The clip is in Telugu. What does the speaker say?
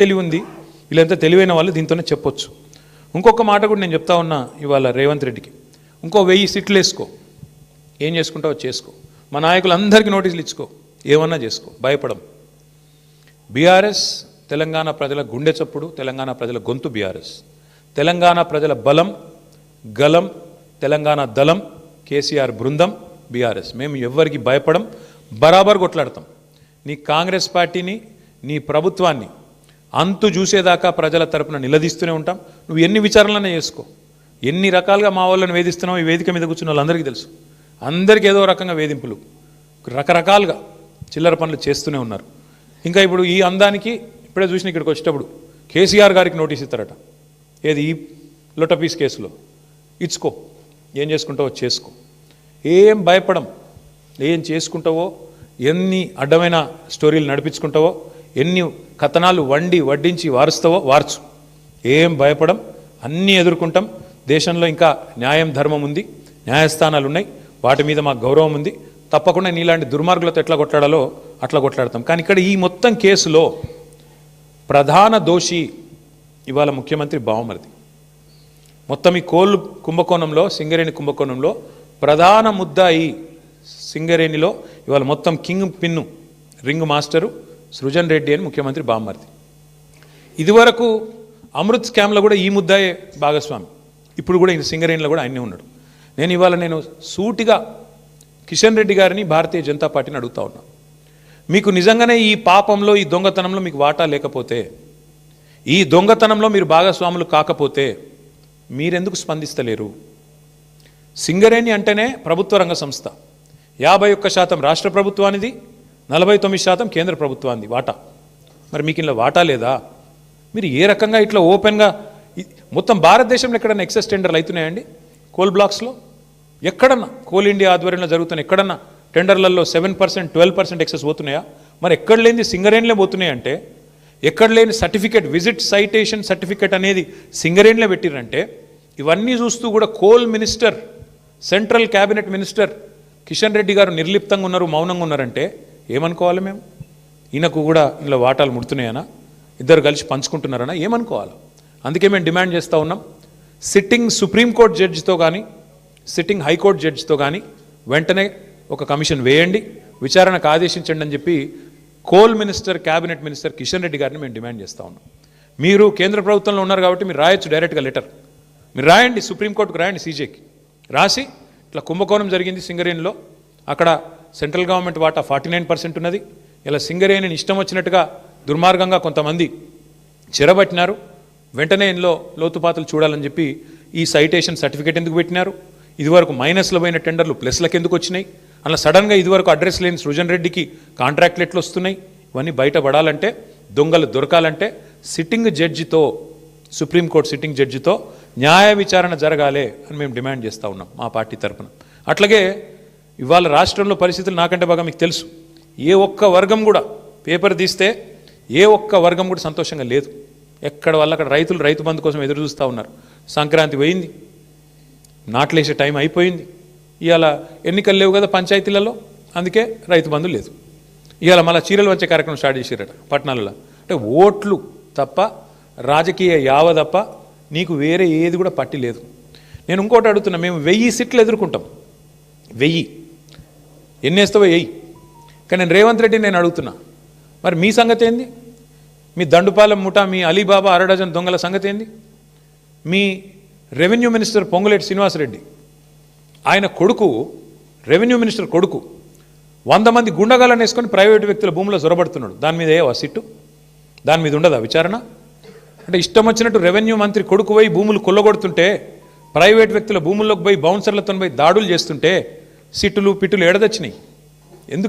తెలివి ఉంది, వీళ్ళంతా తెలివైన వాళ్ళు దీంతోనే చెప్పొచ్చు. ఇంకొక మాట కూడా నేను చెప్తా ఉన్నా ఇవాళ రేవంత్ రెడ్డికి, ఇంకో 1000 సీట్లు వేసుకో, ఏం చేసుకుంటావో చేసుకో, మా నాయకులందరికీ నోటీసులు ఇచ్చుకో, ఏమన్నా చేసుకో, భయపడం. బీఆర్ఎస్ తెలంగాణ ప్రజల గుండె చప్పుడు, తెలంగాణ ప్రజల గొంతు బీఆర్ఎస్, తెలంగాణ ప్రజల బలం గలం, తెలంగాణ దళం కేసీఆర్ బృందం బీఆర్ఎస్. మేము ఎవ్వరికి భయపడం, బరాబర్ కొట్లాడతాం. నీ కాంగ్రెస్ పార్టీని, నీ ప్రభుత్వాన్ని అంతు చూసేదాకా ప్రజల తరపున నిలదీస్తూనే ఉంటాం. నువ్వు ఎన్ని విచారణలనే చేసుకో, ఎన్ని రకాలుగా మా వాళ్ళని వేధిస్తున్నావు ఈ వేదిక మీద కూర్చున్న వాళ్ళందరికీ తెలుసు. అందరికీ ఏదో రకంగా వేధింపులు, రకరకాలుగా చిల్లర పనులు చేస్తూనే ఉన్నారు. ఇంకా ఇప్పుడు ఈ అందానికి ఇప్పుడే చూసిన ఇక్కడికి వచ్చేటప్పుడు కేసీఆర్ గారికి నోటీస్ ఇస్తారట, ఏది ఈ లొటపీస్ కేసులో. ఇచ్చుకో, ఏం చేసుకుంటావో చేసుకో, ఏం భయపడం. ఏం చేసుకుంటావో, ఎన్ని అడ్డమైన స్టోరీలు నడిపించుకుంటావో, ఎన్ని కథనాలు వడ్డించి వారుస్తావో వార్చు, ఏం భయపడం. అన్నీ ఎదుర్కొంటాం. దేశంలో ఇంకా న్యాయం ధర్మం ఉంది, న్యాయస్థానాలు ఉన్నాయి, వాటి మీద మాకు గౌరవం ఉంది. తప్పకుండా నీలాంటి దుర్మార్గులతో ఎట్లా కొట్లాడాలో అట్లా కొట్లాడతాం. కానీ ఇక్కడ ఈ మొత్తం కేసులో ప్రధాన దోషి ఇవాళ ముఖ్యమంత్రి బావమరిది. మొత్తం ఈ కోల్ కుంభకోణంలో, సింగరేణి కుంభకోణంలో ప్రధాన ముద్దాయి సింగరేణిలో ఇవాళ మొత్తం king pin, ring master Srujan Reddy అని ముఖ్యమంత్రి బావమరిది. ఇదివరకు అమృత్ స్కామ్లో కూడా ఈ ముద్దాయే భాగస్వామి, ఇప్పుడు కూడా ఈ సింగరేణిలో కూడా ఆయనే ఉన్నాడు. నేను సూటిగా కిషన్ రెడ్డి గారిని, భారతీయ జనతా పార్టీని అడుగుతా ఉన్నా, మీకు నిజంగానే ఈ పాపంలో, ఈ దొంగతనంలో మీకు వాటా లేకపోతే, ఈ దొంగతనంలో మీరు భాగస్వాములు కాకపోతే మీరెందుకు స్పందిస్తలేరు? సింగరేణి అంటేనే ప్రభుత్వ రంగ సంస్థ, 51% రాష్ట్ర ప్రభుత్వానిది, 49% కేంద్ర ప్రభుత్వానికి వాటా. మరి మీకు ఇలా వాటా లేదా? మీరు ఏ రకంగా ఇట్లా ఓపెన్గా మొత్తం భారతదేశంలో ఎక్కడన్నా ఎక్సెస్ టెండర్లు అవుతున్నాయండి? కోల్ బ్లాక్స్లో ఎక్కడన్నా, కోల్ ఇండియా ఆధ్వర్యంలో జరుగుతున్న ఎక్కడన్నా టెండర్లలో 7%, 12% ఎక్సెస్ పోతున్నాయా? మరి ఎక్కడ లేని సింగరేణిలో పోతున్నాయంటే, ఎక్కడ లేని సర్టిఫికేట్, విజిట్ సైటేషన్ సర్టిఫికేట్ అనేది సింగరేణిలో పెట్టిరంటే, ఇవన్నీ చూస్తూ కూడా coal minister, central cabinet minister Kishan Reddy గారు నిర్లిప్తంగా ఉన్నారు, మౌనంగా ఉన్నారంటే ఏమనుకోవాలి మేము? ఈయనకు కూడా ఇలా వాటాలు ముడుతున్నాయనా, ఇద్దరు కలిసి పంచుకుంటున్నారనా, ఏమనుకోవాలి? అందుకే మేము డిమాండ్ చేస్తూ ఉన్నాం, సిట్టింగ్ సుప్రీంకోర్టు జడ్జితో కానీ, సిట్టింగ్ హైకోర్టు జడ్జితో కానీ వెంటనే ఒక కమిషన్ వేయండి, విచారణకు ఆదేశించండి అని చెప్పి coal minister, cabinet minister Kishan Reddy గారిని మేము డిమాండ్ చేస్తూ ఉన్నాం. మీరు కేంద్ర ప్రభుత్వంలో ఉన్నారు కాబట్టి మీరు రాయొచ్చు డైరెక్ట్గా లెటర్, మీరు రాయండి, సుప్రీంకోర్టుకు రాయండి, సీజేకి రాసి ఇట్లా కుంభకోణం జరిగింది సింగరేణిలో, అక్కడ సెంట్రల్ గవర్నమెంట్ వాటా 49% ఉన్నది, ఇలా సింగరేణిని ఇష్టం వచ్చినట్టుగా దుర్మార్గంగా కొంతమంది చెరబట్టినారు, వెంటనే ఇందులో లోతుపాతులు చూడాలని చెప్పి ఈ సైటేషన్ సర్టిఫికేట్ ఎందుకు పెట్టినారు? ఇదివరకు మైనస్లో పోయిన టెండర్లు ప్లస్లకు ఎందుకు వచ్చినాయి? అలా సడన్గా ఇదివరకు అడ్రస్ లేని సృజన్ రెడ్డికి కాంట్రాక్ట్లు ఎట్లు వస్తున్నాయి? ఇవన్నీ బయటపడాలంటే, దొంగలు దొరకాలంటే సిట్టింగ్ జడ్జితో, సుప్రీంకోర్టు సిట్టింగ్ జడ్జితో న్యాయ విచారణ జరగాలి అని మేము డిమాండ్ చేస్తూ ఉన్నాం మా పార్టీ తరఫున. అట్లాగే ఇవాళ రాష్ట్రంలో పరిస్థితులు నాకంటే బాగా మీకు తెలుసు. ఏ ఒక్క వర్గం కూడా పేపర్ తీస్తే ఏ ఒక్క వర్గం కూడా సంతోషంగా లేదు. ఎక్కడ వల్ల అక్కడ రైతులు రైతు బంధు కోసం ఎదురు చూస్తూ ఉన్నారు. సంక్రాంతి పోయింది, నాట్లేసే టైం అయిపోయింది, ఇవాళ ఎన్నికలు లేవు కదా పంచాయతీలలో, అందుకే రైతు బంధు లేదు. ఇవాళ మళ్ళీ చీరలు వచ్చే కార్యక్రమం స్టార్ట్ చేసారట పట్టణాలలో. అంటే ఓట్లు తప్ప, రాజకీయ యావ తప్ప నీకు వేరే ఏది కూడా పట్టి లేదు. నేను ఇంకోటి అడుగుతున్నా, మేము 1000 సీట్లు ఎదుర్కొంటాం, 1000 ఎన్ని వేస్తావో వెయ్యి. కానీ నేను రేవంత్ రెడ్డిని నేను అడుగుతున్నా, మరి మీ సంగతి ఏంది? మీ దండుపాలెం ముఠా, మీ అలీబాబా అరడజన్ దొంగల సంగతి ఏంది? మీ రెవెన్యూ మినిస్టర్ పొంగులేటి శ్రీనివాసరెడ్డి, ఆయన కొడుకు, రెవెన్యూ మినిస్టర్ కొడుకు 100 మంది గుండగాలను వేసుకొని ప్రైవేటు వ్యక్తుల భూములో జొరబడుతున్నాడు. దాని మీద ఏవా సిట్టు? దాని మీద ఉండదా విచారణ? అంటే ఇష్టం వచ్చినట్టు రెవెన్యూ మంత్రి కొడుకు పోయి భూములు కొల్లగొడుతుంటే, ప్రైవేట్ వ్యక్తుల భూముల్లోకి పోయి బౌన్సర్లతో పోయి దాడులు చేస్తుంటే సిట్టులు పిట్టులు ఎడదొచ్చినాయి. ఎందుకే